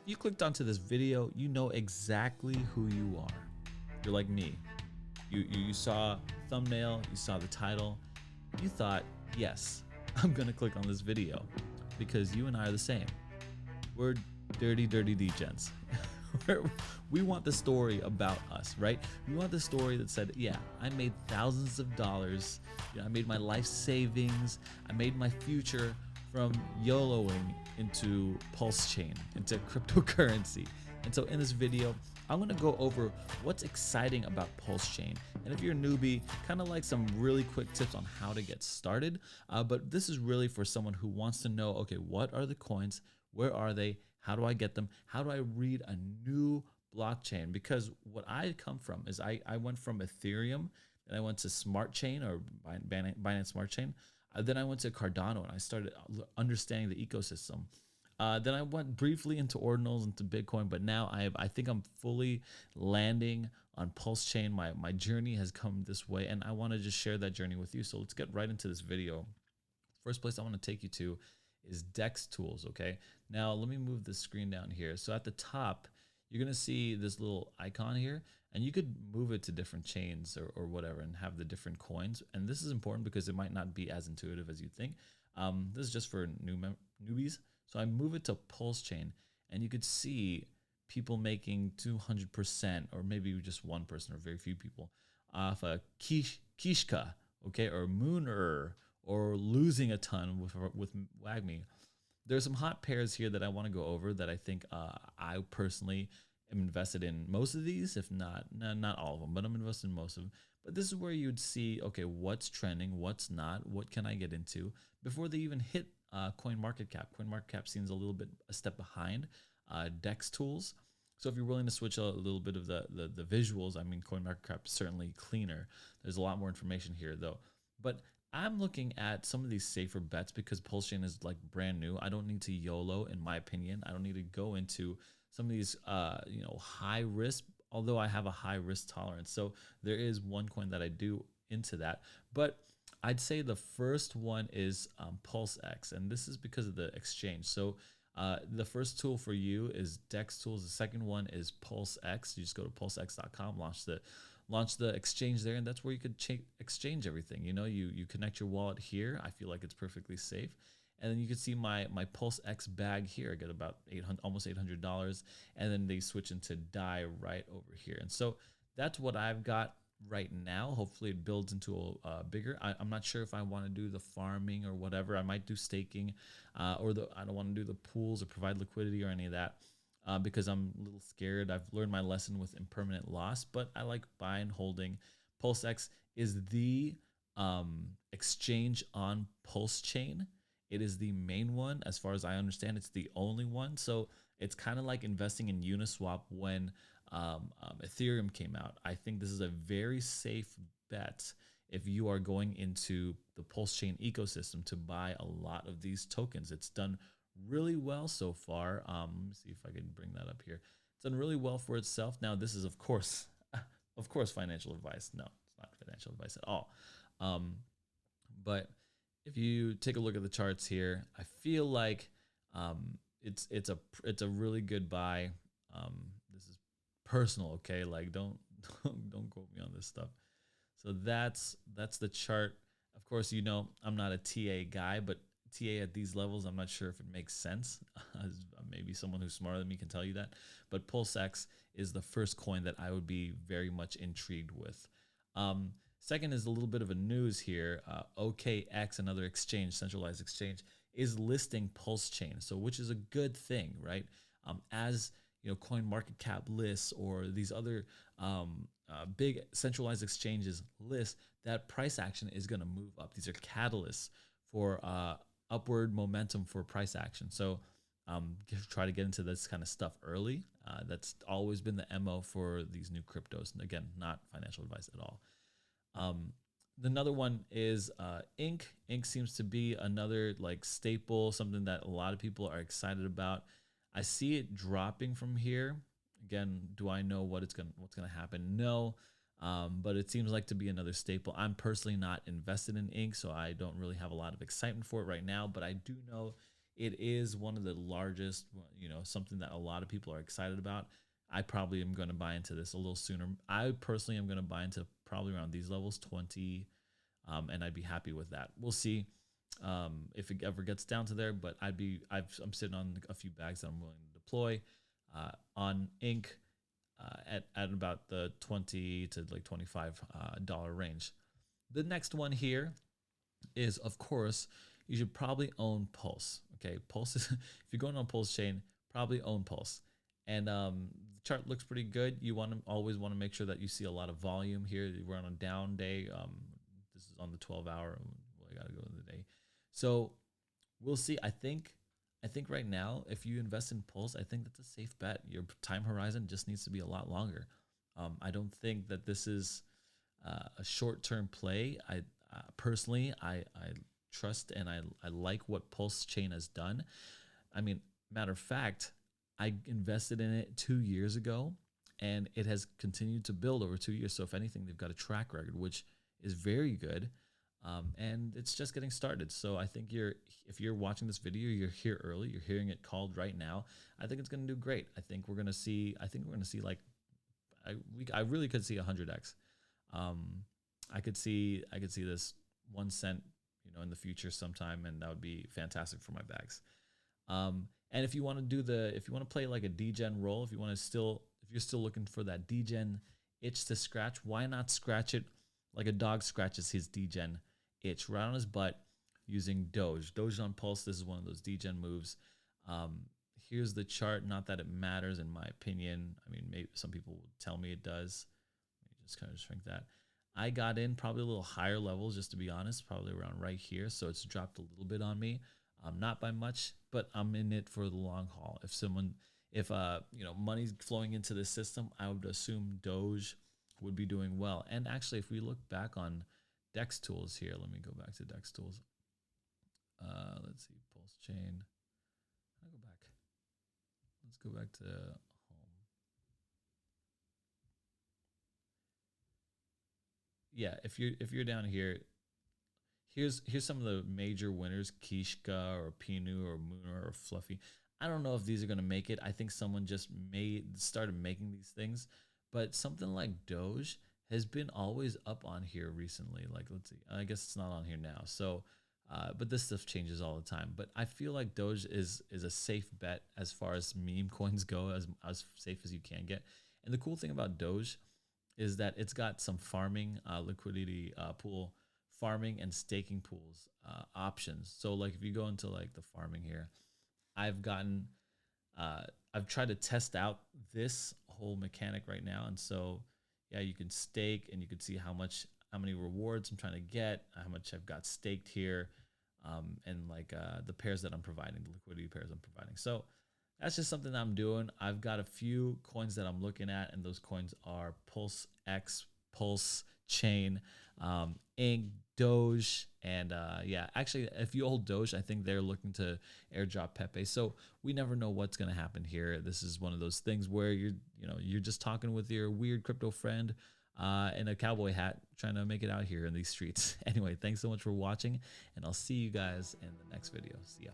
If you clicked onto this video, you know exactly who you are. You're like me. You saw thumbnail, you saw the title, you thought, yes, I'm gonna click on this video because you and I are the same. We're dirty Degens. We want the story about us, right? We want the story that said, yeah, I made thousands of dollars. I made my life savings. I made my future from YOLOing into Pulse Chain, into cryptocurrency. And so in this video, I'm gonna go over what's exciting about Pulse Chain. And if you're a newbie, kind of like some really quick tips on how to get started. But this is really for someone who wants to know, okay, what are the coins? Where are they? How do I get them? How do I read a new blockchain? Because what I come from is I went from Ethereum, and I went to Smart Chain or Binance Smart Chain. Then I went to Cardano and I started understanding the ecosystem. Then I went briefly into ordinals, into Bitcoin, but now I think I'm fully landing on Pulse Chain. My journey has come this way, and I want to just share that journey with you. So let's get right into this video. First place I want to take you to is DEX tools. Okay, now let me move the screen down here. So at the top, you're gonna see this little icon here, and you could move it to different chains or whatever and have the different coins. And this is important because it might not be as intuitive as you think. This is just for newbies. So I move it to Pulse Chain, and you could see people making 200%, or maybe just one person or very few people, off a Kishka, okay, or Mooner, or losing a ton with WAGMI. There's some hot pairs here that I want to go over that I think I personally am invested in most of these, if not all of them, but I'm invested in most of them. But this is where you'd see, okay, what's trending, what's not, what can I get into before they even hit CoinMarketCap. CoinMarketCap seems a little bit a step behind DEX tools. So if you're willing to switch a little bit of the visuals, I mean, CoinMarketCap is certainly cleaner. There's a lot more information here though. But I'm looking at some of these safer bets because Pulse Chain is like brand new. I don't need to YOLO, in my opinion. I don't need to go into some of these, high risk, although I have a high risk tolerance. So there is one coin that I do into that. But I'd say the first one is PulseX, and this is because of the exchange. So the first tool for you is DEX tools. The second one is PulseX. You just go to pulsex.com, launch the exchange there, and that's where you could exchange everything. You connect your wallet here. I feel like it's perfectly safe. And then you can see my PulseX bag here. I get about almost $800, and then they switch into DAI right over here. And so that's what I've got right now. Hopefully it builds into a bigger. I'm not sure if I want to do the farming or whatever. I might do staking, I don't want to do the pools or provide liquidity or any of that. Because I'm a little scared. I've learned my lesson with impermanent loss, but I like buying, holding. PulseX is the exchange on Pulse Chain. It is the main one. As far as I understand, it's the only one. So it's kind of like investing in Uniswap when Ethereum came out. I think this is a very safe bet if you are going into the Pulse Chain ecosystem to buy a lot of these tokens. It's done really well so far. Let me see if I can bring that up here. It's done really well for itself. Now, this is of course financial advice. No, it's not financial advice at all. But if you take a look at the charts here, I feel like it's a really good buy. This is personal, okay? Like don't quote me on this stuff. So that's the chart. Of course, I'm not a TA guy, but TA at these levels, I'm not sure if it makes sense. Maybe someone who's smarter than me can tell you that. But PulseX is the first coin that I would be very much intrigued with. Second is a little bit of a news here. OKX, another exchange, centralized exchange, is listing Pulse Chain, so which is a good thing, right? As CoinMarketCap lists or these other big centralized exchanges list, that price action is going to move up. These are catalysts for upward momentum for price action. So try to get into this kind of stuff early. That's always been the MO for these new cryptos. And again, not financial advice at all. Another one is Ink. Ink seems to be another like staple, something that a lot of people are excited about. I see it dropping from here. Again, do I know what's gonna happen? No. But it seems like to be another staple. I'm personally not invested in Ink, so I don't really have a lot of excitement for it right now. But I do know It is one of the largest, you know, something that a lot of people are excited about. I probably am going to buy into this a little sooner. I personally am going to buy into probably around these levels, 20, and I'd be happy with that. We'll see if it ever gets down to there, but I'm sitting on a few bags that I'm willing to deploy on ink at about the 20 to like $25 range. The next one here is, of course, you should probably own Pulse. Okay, Pulse is if you're going on Pulse chain, probably own Pulse. And the chart looks pretty good. You want to always want to make sure that you see a lot of volume here. We're on a down day. This is on the 12-hour. Well, I gotta go in the day. So we'll see. I think right now, if you invest in Pulse, I think that's a safe bet. Your time horizon just needs to be a lot longer. I don't think that this is a short-term play. I personally, I trust and I like what Pulse Chain has done. I mean, matter of fact, I invested in it 2 years ago, and it has continued to build over 2 years. So if anything, they've got a track record, which is very good. And it's just getting started. So I think if you're watching this video, you're here early, you're hearing it called right now. I think it's going to do great. I think we're going to see like, I really could see 100x. I could see this 1 cent, you know, in the future sometime, and that would be fantastic for my bags. And if you want to play like a Degen roll, if you're still looking for that Degen itch to scratch, why not scratch it like a dog scratches his Degen itch right on his butt using Doge. Doge on Pulse, this is one of those Degen moves. Here's the chart. Not that it matters in my opinion. I mean, maybe some people will tell me it does. Let me just kind of shrink that. I got in probably a little higher levels, just to be honest, probably around right here. So it's dropped a little bit on me. Not by much, but I'm in it for the long haul. If you know, money's flowing into this system, I would assume Doge would be doing well. And actually, if we look back on Dex tools here, let me go back to Dex tools. Let's see, Pulse Chain. I'll go back. Let's go back to home. Yeah, if you're down here, here's some of the major winners: Kishka or Pinu or Munar or Fluffy. I don't know if these are gonna make it. I think someone just started making these things, but something like Doge has been always up on here recently. Like, let's see, I guess it's not on here now. So, but this stuff changes all the time. But I feel like Doge is a safe bet as far as meme coins go, as safe as you can get. And the cool thing about Doge is that it's got some farming, liquidity pool farming and staking pools options. So like if you go into like the farming here, I've gotten I've tried to test out this whole mechanic right now. And so yeah, you can stake and you can see how many rewards I'm trying to get, how much I've got staked here, and like the pairs that I'm providing, the liquidity pairs I'm providing. So that's just something that I'm doing. I've got a few coins that I'm looking at, and those coins are Pulse X, Pulse Chain, Ink, Doge, and yeah, actually, if you hold Doge, I think they're looking to airdrop Pepe. So we never know what's gonna happen here. This is one of those things where you're just talking with your weird crypto friend in a cowboy hat, trying to make it out here in these streets. Anyway, thanks so much for watching, and I'll see you guys in the next video. See ya.